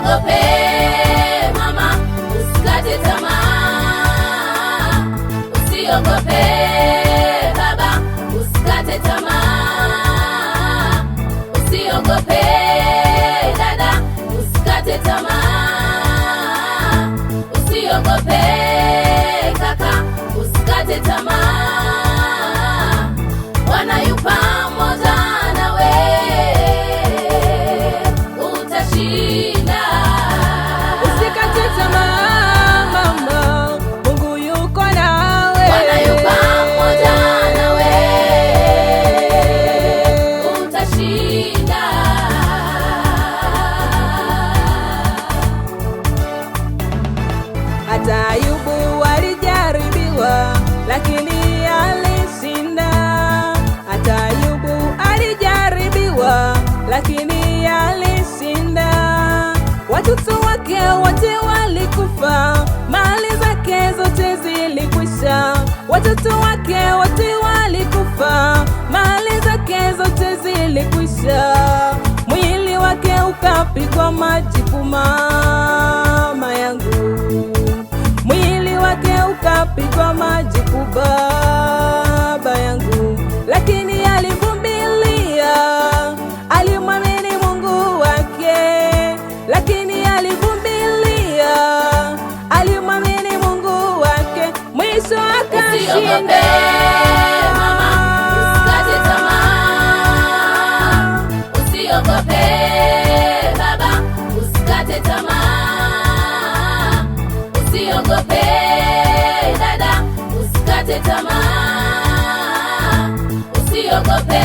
Usiogope mama, usikate tamaa. Usiogope baba, usikate tamaa. Usiogope dada, usikate tamaa. Usiogope kaka, usikate tamaa. Bwana yu pamoja nawe, utashinda. Usikate tamaa mama, Mungu yuko nawe. Bwana yu pamoja nawe, utashinda. Hata Ayubu alijaribiwa, lakini alishinda. Hata Ayubu alijaribiwa, lakini alishinda. Watoto wake wote walikufa, mali zake zote zilikwisha. Watoto wake wote walikufa, mali zake zote zilikwisha. Mwili wake ukapigwa majipu mama yangu, mwili wake ukapigwa majipu baba yangu, lakini alivumilia, alimwamini Mungu wake. Lakini alivumilia, alimwamini Mungu wake, mwisho akashinda. Usiogope baba, usikate tamaa. Usiogope dada, usikate tamaa. Usiogope